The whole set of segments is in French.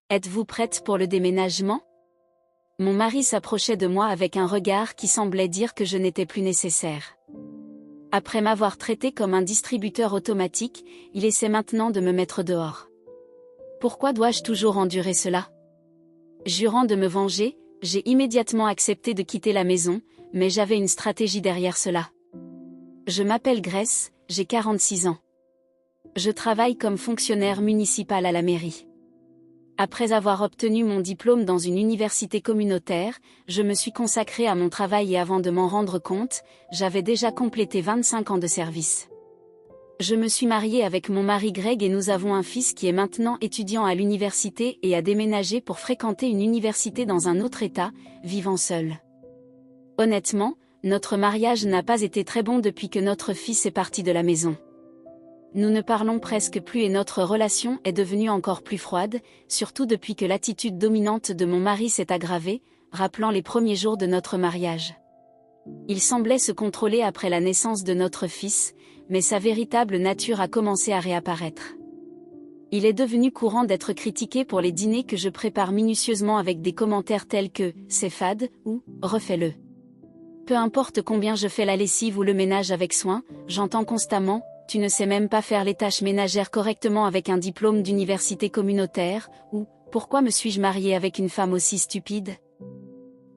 Êtes-vous prête pour le déménagement? Mon mari s'approchait de moi avec un regard qui semblait dire que je n'étais plus nécessaire. Après m'avoir traité comme un distributeur automatique, il essaie maintenant de me mettre dehors. Pourquoi dois-je toujours endurer cela? Jurant de me venger, j'ai immédiatement accepté de quitter la maison, mais j'avais une stratégie derrière cela. Je m'appelle Grace, j'ai 46 ans. Je travaille comme fonctionnaire municipal à la mairie. Après avoir obtenu mon diplôme dans une université communautaire, je me suis consacrée à mon travail et avant de m'en rendre compte, j'avais déjà complété 25 ans de service. Je me suis mariée avec mon mari Greg et nous avons un fils qui est maintenant étudiant à l'université et a déménagé pour fréquenter une université dans un autre état, vivant seul. Honnêtement, notre mariage n'a pas été très bon depuis que notre fils est parti de la maison. Nous ne parlons presque plus et notre relation est devenue encore plus froide, surtout depuis que l'attitude dominante de mon mari s'est aggravée, rappelant les premiers jours de notre mariage. Il semblait se contrôler après la naissance de notre fils, mais sa véritable nature a commencé à réapparaître. Il est devenu courant d'être critiqué pour les dîners que je prépare minutieusement avec des commentaires tels que « c'est fade » ou « refais-le ». Peu importe combien je fais la lessive ou le ménage avec soin, j'entends constamment « tu ne sais même pas faire les tâches ménagères correctement avec un diplôme d'université communautaire » ou « pourquoi me suis-je mariée avec une femme aussi stupide ?»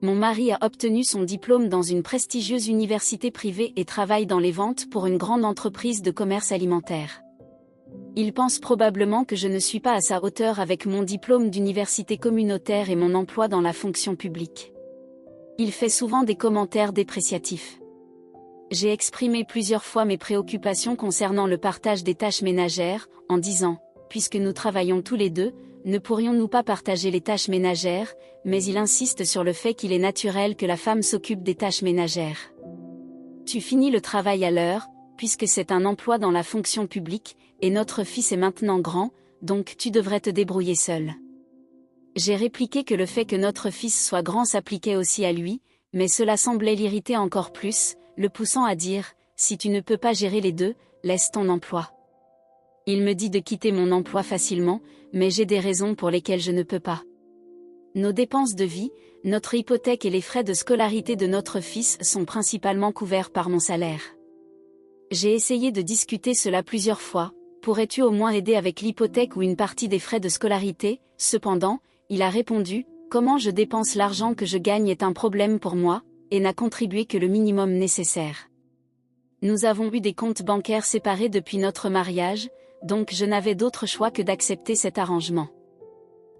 Mon mari a obtenu son diplôme dans une prestigieuse université privée et travaille dans les ventes pour une grande entreprise de commerce alimentaire. Il pense probablement que je ne suis pas à sa hauteur avec mon diplôme d'université communautaire et mon emploi dans la fonction publique. Il fait souvent des commentaires dépréciatifs. J'ai exprimé plusieurs fois mes préoccupations concernant le partage des tâches ménagères, en disant, puisque nous travaillons tous les deux, ne pourrions-nous pas partager les tâches ménagères, mais il insiste sur le fait qu'il est naturel que la femme s'occupe des tâches ménagères. Tu finis le travail à l'heure, puisque c'est un emploi dans la fonction publique, et notre fils est maintenant grand, donc tu devrais te débrouiller seul. J'ai répliqué que le fait que notre fils soit grand s'appliquait aussi à lui, mais cela semblait l'irriter encore plus, le poussant à dire « si tu ne peux pas gérer les deux, laisse ton emploi ». Il me dit de quitter mon emploi facilement, mais j'ai des raisons pour lesquelles je ne peux pas. Nos dépenses de vie, notre hypothèque et les frais de scolarité de notre fils sont principalement couverts par mon salaire. J'ai essayé de discuter cela plusieurs fois. Pourrais-tu au moins aider avec l'hypothèque ou une partie des frais de scolarité? Cependant, il a répondu, comment je dépense l'argent que je gagne est un problème pour moi, et n'a contribué que le minimum nécessaire. Nous avons eu des comptes bancaires séparés depuis notre mariage, donc je n'avais d'autre choix que d'accepter cet arrangement.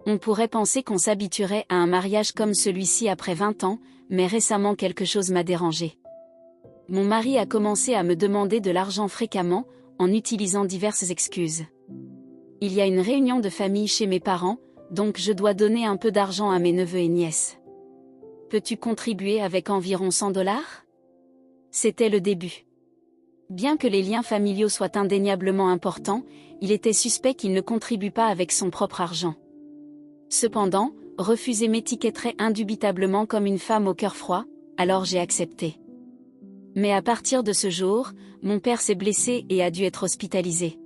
On pourrait penser qu'on s'habituerait à un mariage comme celui-ci après 20 ans, mais récemment quelque chose m'a dérangé. Mon mari a commencé à me demander de l'argent fréquemment, en utilisant diverses excuses. Il y a une réunion de famille chez mes parents, donc je dois donner un peu d'argent à mes neveux et nièces. Peux-tu contribuer avec environ $100? C'était le début. Bien que les liens familiaux soient indéniablement importants, il était suspect qu'il ne contribue pas avec son propre argent. Cependant, refuser m'étiquetterait indubitablement comme une femme au cœur froid, alors j'ai accepté. Mais à partir de ce jour, mon père s'est blessé et a dû être hospitalisé.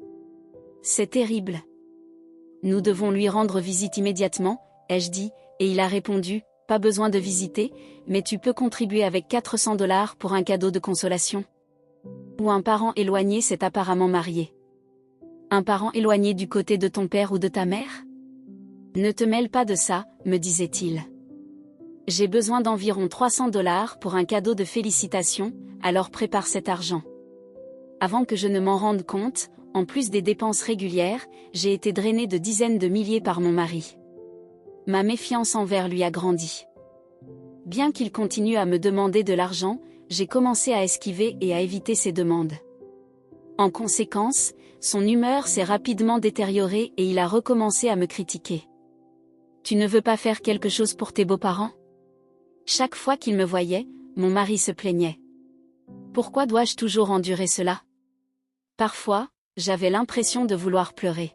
C'est terrible. Nous devons lui rendre visite immédiatement, ai-je dit, et il a répondu, pas besoin de visiter, mais tu peux contribuer avec $400 pour un cadeau de consolation. Ou un parent éloigné s'est apparemment marié. Un parent éloigné du côté de ton père ou de ta mère? Ne te mêle pas de ça, me disait-il. J'ai besoin d'environ $300 pour un cadeau de félicitations, alors prépare cet argent. Avant que je ne m'en rende compte, en plus des dépenses régulières, j'ai été drainée de dizaines de milliers par mon mari. Ma méfiance envers lui a grandi. Bien qu'il continue à me demander de l'argent, j'ai commencé à esquiver et à éviter ses demandes. En conséquence, son humeur s'est rapidement détériorée et il a recommencé à me critiquer. Tu ne veux pas faire quelque chose pour tes beaux-parents? Chaque fois qu'il me voyait, mon mari se plaignait. Pourquoi dois-je toujours endurer cela? Parfois, j'avais l'impression de vouloir pleurer.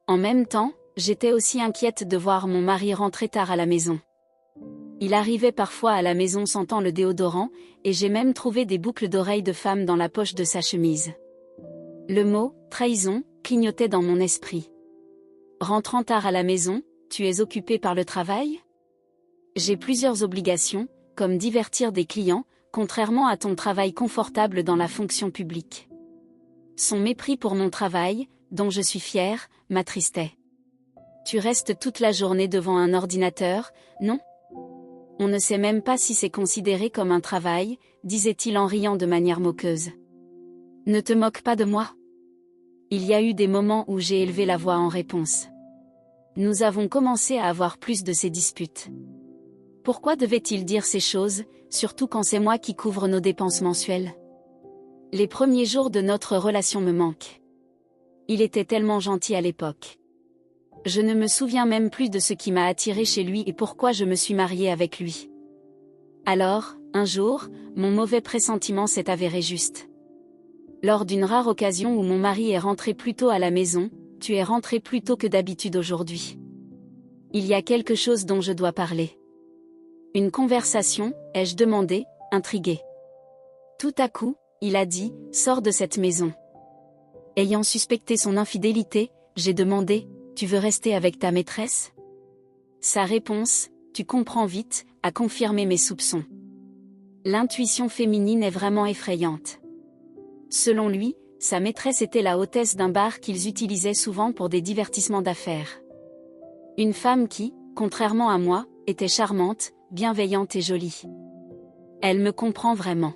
En même temps, j'étais aussi inquiète de voir mon mari rentrer tard à la maison. Il arrivait parfois à la maison sentant le déodorant, et j'ai même trouvé des boucles d'oreilles de femme dans la poche de sa chemise. Le mot « trahison » clignotait dans mon esprit. Rentrant tard à la maison, tu es occupé par le travail? J'ai plusieurs obligations, comme divertir des clients, contrairement à ton travail confortable dans la fonction publique. Son mépris pour mon travail, dont je suis fière, m'attristait. Tu restes toute la journée devant un ordinateur, non? On ne sait même pas si c'est considéré comme un travail, disait-il en riant de manière moqueuse. Ne te moque pas de moi. Il y a eu des moments où j'ai élevé la voix en réponse. Nous avons commencé à avoir plus de ces disputes. Pourquoi devait-il dire ces choses, surtout quand c'est moi qui couvre nos dépenses mensuelles? Les premiers jours de notre relation me manquent. Il était tellement gentil à l'époque. Je ne me souviens même plus de ce qui m'a attiré chez lui et pourquoi je me suis mariée avec lui. Alors, un jour, mon mauvais pressentiment s'est avéré juste. Lors d'une rare occasion où mon mari est rentré plus tôt à la maison, tu es rentré plus tôt que d'habitude aujourd'hui. Il y a quelque chose dont je dois parler. Une conversation, ai-je demandé, intriguée. Tout à coup, il a dit, sors de cette maison. Ayant suspecté son infidélité, j'ai demandé, tu veux rester avec ta maîtresse? Sa réponse, tu comprends vite, a confirmé mes soupçons. L'intuition féminine est vraiment effrayante. Selon lui, sa maîtresse était la hôtesse d'un bar qu'ils utilisaient souvent pour des divertissements d'affaires. Une femme qui, contrairement à moi, était charmante, bienveillante et jolie. Elle me comprend vraiment.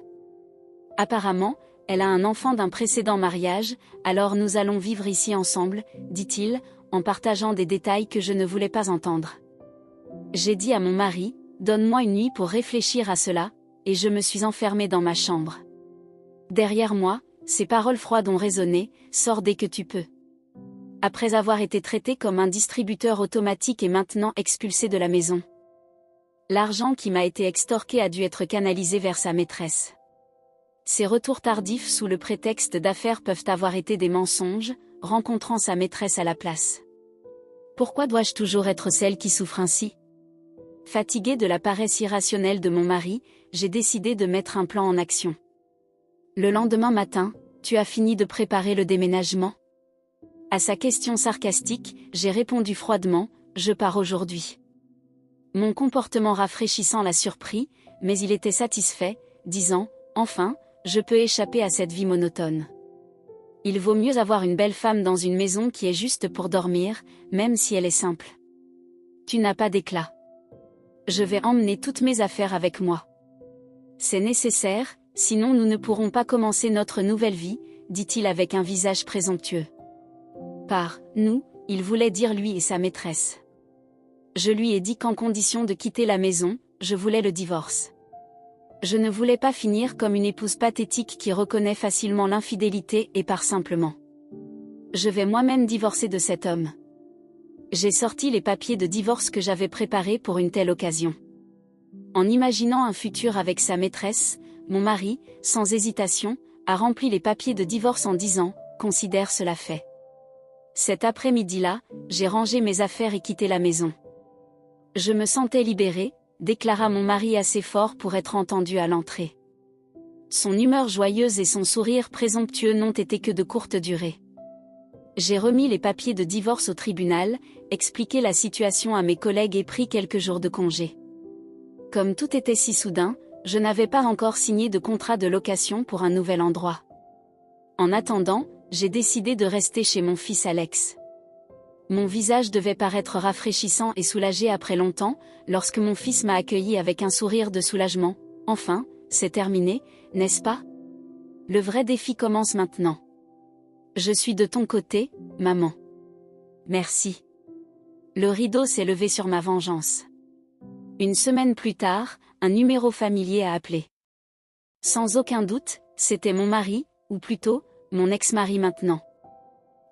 Apparemment, elle a un enfant d'un précédent mariage, alors nous allons vivre ici ensemble, dit-il, en partageant des détails que je ne voulais pas entendre. J'ai dit à mon mari, donne-moi une nuit pour réfléchir à cela, et je me suis enfermée dans ma chambre. Derrière moi, ces paroles froides ont résonné, sors dès que tu peux. Après avoir été traité comme un distributeur automatique et maintenant expulsé de la maison. L'argent qui m'a été extorqué a dû être canalisé vers sa maîtresse. Ces retours tardifs sous le prétexte d'affaires peuvent avoir été des mensonges, rencontrant sa maîtresse à la place. Pourquoi dois-je toujours être celle qui souffre ainsi? Fatiguée de la paresse irrationnelle de mon mari, j'ai décidé de mettre un plan en action. Le lendemain matin, tu as fini de préparer le déménagement? À sa question sarcastique, j'ai répondu froidement, je pars aujourd'hui. Mon comportement rafraîchissant l'a surpris, mais il était satisfait, disant, enfin, je peux échapper à cette vie monotone. Il vaut mieux avoir une belle femme dans une maison qui est juste pour dormir, même si elle est simple. Tu n'as pas d'éclat. Je vais emmener toutes mes affaires avec moi. C'est nécessaire, sinon nous ne pourrons pas commencer notre nouvelle vie, dit-il avec un visage présomptueux. Par « nous », il voulait dire lui et sa maîtresse. Je lui ai dit qu'en condition de quitter la maison, je voulais le divorce. Je ne voulais pas finir comme une épouse pathétique qui reconnaît facilement l'infidélité et part simplement. Je vais moi-même divorcer de cet homme. J'ai sorti les papiers de divorce que j'avais préparés pour une telle occasion. En imaginant un futur avec sa maîtresse, mon mari, sans hésitation, a rempli les papiers de divorce en disant « Considère cela fait ». Cet après-midi-là, j'ai rangé mes affaires et quitté la maison. Je me sentais libérée, déclara mon mari assez fort pour être entendu à l'entrée. Son humeur joyeuse et son sourire présomptueux n'ont été que de courte durée. J'ai remis les papiers de divorce au tribunal, expliqué la situation à mes collègues et pris quelques jours de congé. Comme tout était si soudain, je n'avais pas encore signé de contrat de location pour un nouvel endroit. En attendant, j'ai décidé de rester chez mon fils Alex. Mon visage devait paraître rafraîchissant et soulagé après longtemps, lorsque mon fils m'a accueilli avec un sourire de soulagement. Enfin, c'est terminé, n'est-ce pas? Le vrai défi commence maintenant. Je suis de ton côté, maman. Merci. Le rideau s'est levé sur ma vengeance. Une semaine plus tard, un numéro familier a appelé. Sans aucun doute, c'était mon mari, ou plutôt, mon ex-mari maintenant.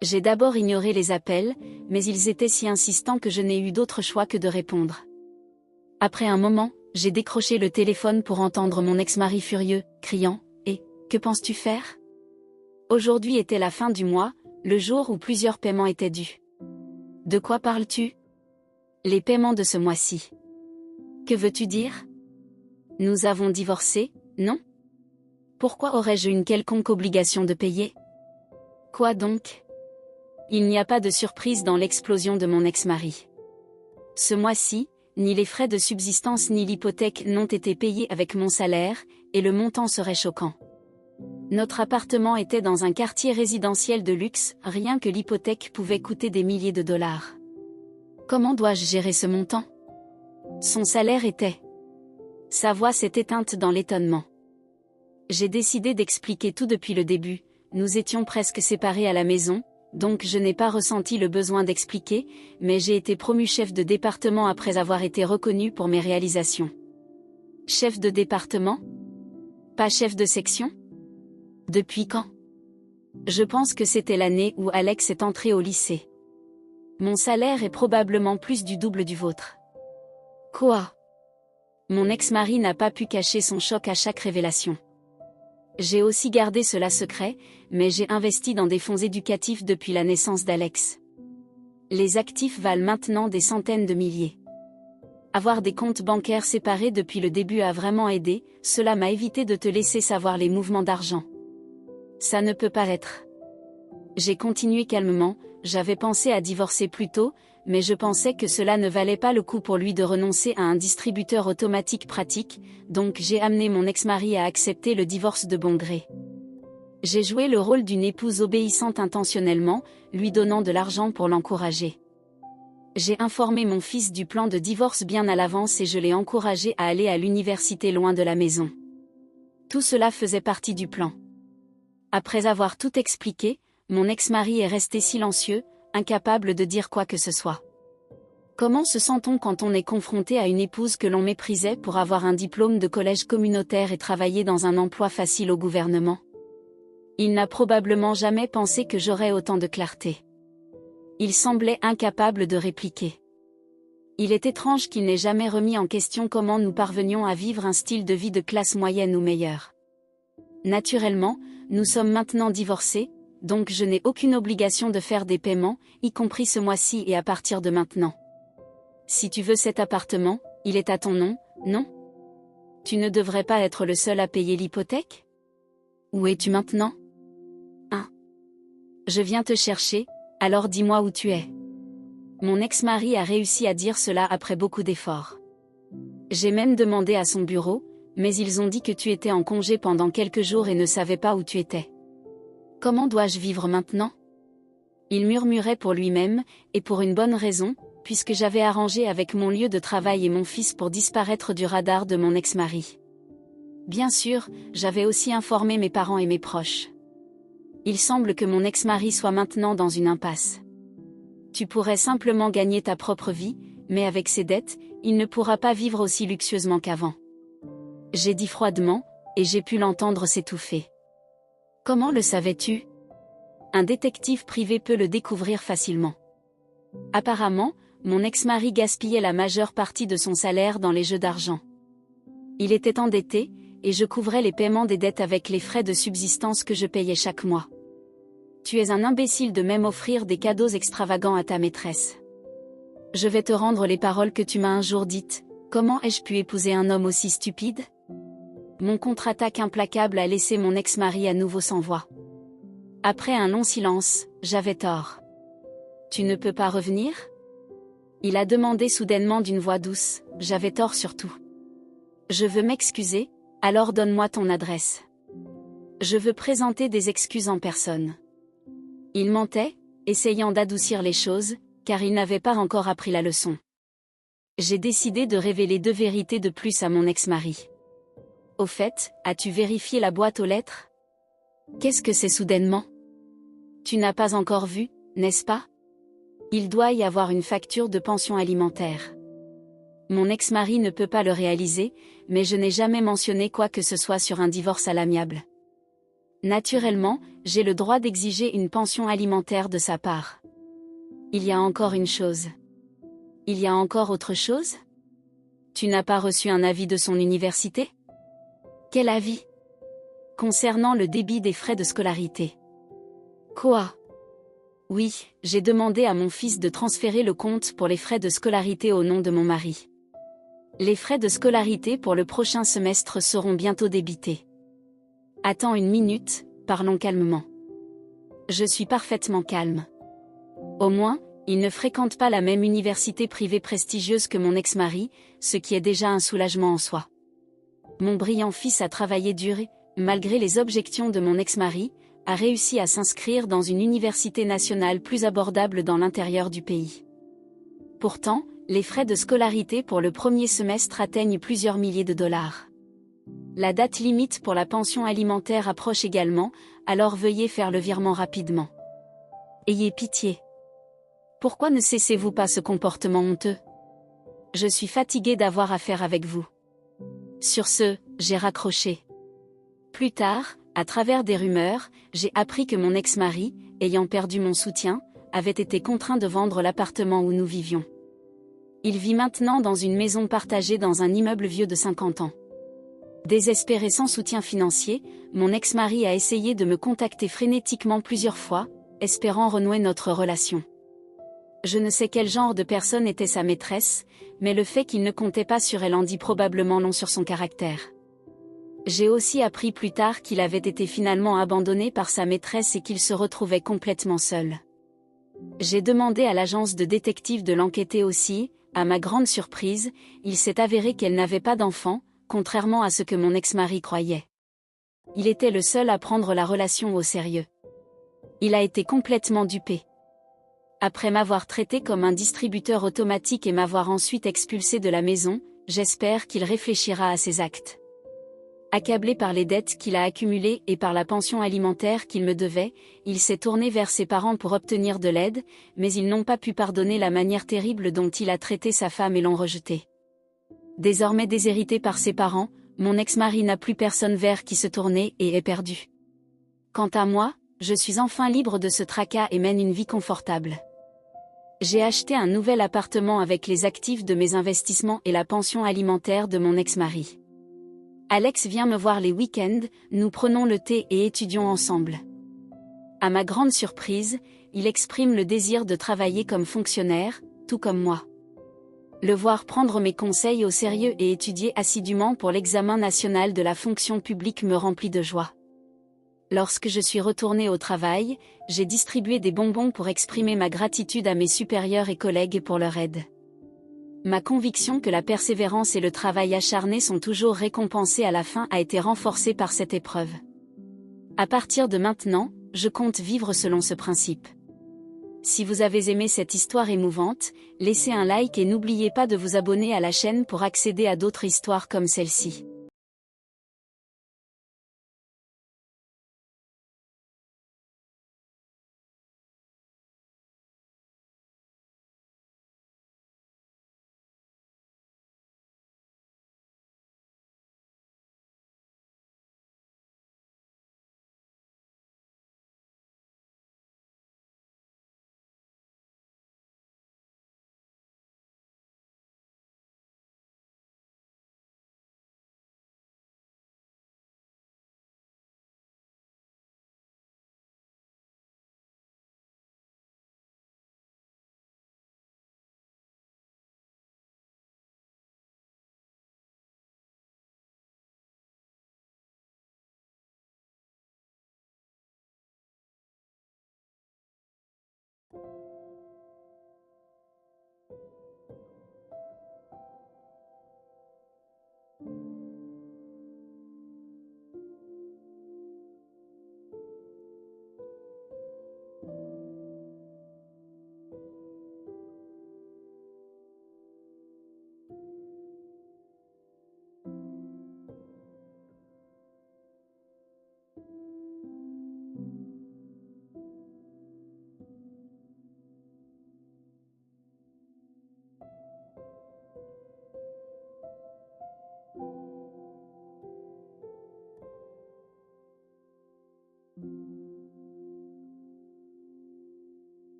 J'ai d'abord ignoré les appels, mais ils étaient si insistants que je n'ai eu d'autre choix que de répondre. Après un moment, j'ai décroché le téléphone pour entendre mon ex-mari furieux, criant « Et, que penses-tu faire ?» Aujourd'hui était la fin du mois, le jour où plusieurs paiements étaient dus. De quoi parles-tu? Les paiements de ce mois-ci. Que veux-tu dire? Nous avons divorcé, non? Pourquoi aurais-je une quelconque obligation de payer? Quoi donc? Il n'y a pas de surprise dans l'explosion de mon ex-mari. Ce mois-ci, ni les frais de subsistance ni l'hypothèque n'ont été payés avec mon salaire, et le montant serait choquant. Notre appartement était dans un quartier résidentiel de luxe, rien que l'hypothèque pouvait coûter des milliers de dollars. Comment dois-je gérer ce montant? Son salaire était... Sa voix s'est éteinte dans l'étonnement. J'ai décidé d'expliquer tout depuis le début, nous étions presque séparés à la maison, donc je n'ai pas ressenti le besoin d'expliquer, mais j'ai été promu chef de département après avoir été reconnu pour mes réalisations. Chef de département? Pas chef de section? Depuis quand? Je pense que c'était l'année où Alex est entré au lycée. Mon salaire est probablement plus du double du vôtre. Quoi? Mon ex-mari n'a pas pu cacher son choc à chaque révélation. J'ai aussi gardé cela secret, mais j'ai investi dans des fonds éducatifs depuis la naissance d'Alex. Les actifs valent maintenant des centaines de milliers. Avoir des comptes bancaires séparés depuis le début a vraiment aidé, cela m'a évité de te laisser savoir les mouvements d'argent. Ça ne peut pas l'être. J'ai continué calmement, j'avais pensé à divorcer plus tôt, mais je pensais que cela ne valait pas le coup pour lui de renoncer à un distributeur automatique pratique, donc j'ai amené mon ex-mari à accepter le divorce de bon gré. J'ai joué le rôle d'une épouse obéissante intentionnellement, lui donnant de l'argent pour l'encourager. J'ai informé mon fils du plan de divorce bien à l'avance et je l'ai encouragé à aller à l'université loin de la maison. Tout cela faisait partie du plan. Après avoir tout expliqué, mon ex-mari est resté silencieux, incapable de dire quoi que ce soit. Comment se sent-on quand on est confronté à une épouse que l'on méprisait pour avoir un diplôme de collège communautaire et travailler dans un emploi facile au gouvernement? Il n'a probablement jamais pensé que j'aurais autant de clarté. Il semblait incapable de répliquer. Il est étrange qu'il n'ait jamais remis en question comment nous parvenions à vivre un style de vie de classe moyenne ou meilleure. Naturellement, nous sommes maintenant divorcés, donc je n'ai aucune obligation de faire des paiements, y compris ce mois-ci et à partir de maintenant. Si tu veux cet appartement, il est à ton nom, non? Tu ne devrais pas être le seul à payer l'hypothèque? Où es-tu maintenant? Je viens te chercher, alors dis-moi où tu es. Mon ex-mari a réussi à dire cela après beaucoup d'efforts. J'ai même demandé à son bureau, mais ils ont dit que tu étais en congé pendant quelques jours et ne savaient pas où tu étais. Comment dois-je vivre maintenant? Il murmurait pour lui-même, et pour une bonne raison, puisque j'avais arrangé avec mon lieu de travail et mon fils pour disparaître du radar de mon ex-mari. Bien sûr, j'avais aussi informé mes parents et mes proches. Il semble que mon ex-mari soit maintenant dans une impasse. Tu pourrais simplement gagner ta propre vie, mais avec ses dettes, il ne pourra pas vivre aussi luxueusement qu'avant. J'ai dit froidement, et j'ai pu l'entendre s'étouffer. Comment le savais-tu? Un détective privé peut le découvrir facilement. Apparemment, mon ex-mari gaspillait la majeure partie de son salaire dans les jeux d'argent. Il était endetté, et je couvrais les paiements des dettes avec les frais de subsistance que je payais chaque mois. Tu es un imbécile de même offrir des cadeaux extravagants à ta maîtresse. Je vais te rendre les paroles que tu m'as un jour dites. Comment ai-je pu épouser un homme aussi stupide? Mon contre-attaque implacable a laissé mon ex-mari à nouveau sans voix. Après un long silence, j'avais tort. Tu ne peux pas revenir? Il a demandé soudainement d'une voix douce, j'avais tort surtout. Je veux m'excuser, alors donne-moi ton adresse. Je veux présenter des excuses en personne. Il mentait, essayant d'adoucir les choses, car il n'avait pas encore appris la leçon. J'ai décidé de révéler 2 vérités de plus à mon ex-mari. Au fait, as-tu vérifié la boîte aux lettres? Qu'est-ce que c'est soudainement? Tu n'as pas encore vu, n'est-ce pas? Il doit y avoir une facture de pension alimentaire. Mon ex-mari ne peut pas le réaliser, mais je n'ai jamais mentionné quoi que ce soit sur un divorce à l'amiable. Naturellement, j'ai le droit d'exiger une pension alimentaire de sa part. Il y a encore une chose. Il y a encore autre chose? Tu n'as pas reçu un avis de son université? Quel avis? Concernant le débit des frais de scolarité. Quoi? Oui, j'ai demandé à mon fils de transférer le compte pour les frais de scolarité au nom de mon mari. Les frais de scolarité pour le prochain semestre seront bientôt débités. Attends une minute, parlons calmement. Je suis parfaitement calme. Au moins, Il ne fréquente pas la même université privée prestigieuse que mon ex-mari, ce qui est déjà un soulagement en soi. Mon brillant fils a travaillé dur et, malgré les objections de mon ex-mari, a réussi à s'inscrire dans une université nationale plus abordable dans l'intérieur du pays. Pourtant, les frais de scolarité pour le premier semestre atteignent plusieurs milliers de dollars. La date limite pour la pension alimentaire approche également, alors veuillez faire le virement rapidement. Ayez pitié. Pourquoi ne cessez-vous pas ce comportement honteux? Je suis fatiguée d'avoir affaire avec vous. Sur ce, j'ai raccroché. Plus tard, à travers des rumeurs, j'ai appris que mon ex-mari, ayant perdu mon soutien, avait été contraint de vendre l'appartement où nous vivions. Il vit maintenant dans une maison partagée dans un immeuble vieux de 50 ans. Désespéré sans soutien financier, mon ex-mari a essayé de me contacter frénétiquement plusieurs fois, espérant renouer notre relation. Je ne sais quel genre de personne était sa maîtresse, mais le fait qu'il ne comptait pas sur elle en dit probablement long sur son caractère. J'ai aussi appris plus tard qu'il avait été finalement abandonné par sa maîtresse et qu'il se retrouvait complètement seul. J'ai demandé à l'agence de détective de l'enquêter aussi, à ma grande surprise, il s'est avéré qu'elle n'avait pas d'enfant, contrairement à ce que mon ex-mari croyait. Il était le seul à prendre la relation au sérieux. Il a été complètement dupé. Après m'avoir traité comme un distributeur automatique et m'avoir ensuite expulsé de la maison, j'espère qu'il réfléchira à ses actes. Accablé par les dettes qu'il a accumulées et par la pension alimentaire qu'il me devait, il s'est tourné vers ses parents pour obtenir de l'aide, mais ils n'ont pas pu pardonner la manière terrible dont il a traité sa femme et l'ont rejeté. Désormais déshérité par ses parents, mon ex-mari n'a plus personne vers qui se tourner et est perdu. Quant à moi, je suis enfin libre de ce tracas et mène une vie confortable. J'ai acheté un nouvel appartement avec les actifs de mes investissements et la pension alimentaire de mon ex-mari. Alex vient me voir les week-ends, nous prenons le thé et étudions ensemble. À ma grande surprise, il exprime le désir de travailler comme fonctionnaire, tout comme moi. Le voir prendre mes conseils au sérieux et étudier assidûment pour l'examen national de la fonction publique me remplit de joie. Lorsque je suis retournée au travail, j'ai distribué des bonbons pour exprimer ma gratitude à mes supérieurs et collègues pour leur aide. Ma conviction que la persévérance et le travail acharné sont toujours récompensés à la fin a été renforcée par cette épreuve. À partir de maintenant, je compte vivre selon ce principe. Si vous avez aimé cette histoire émouvante, laissez un like et n'oubliez pas de vous abonner à la chaîne pour accéder à d'autres histoires comme celle-ci.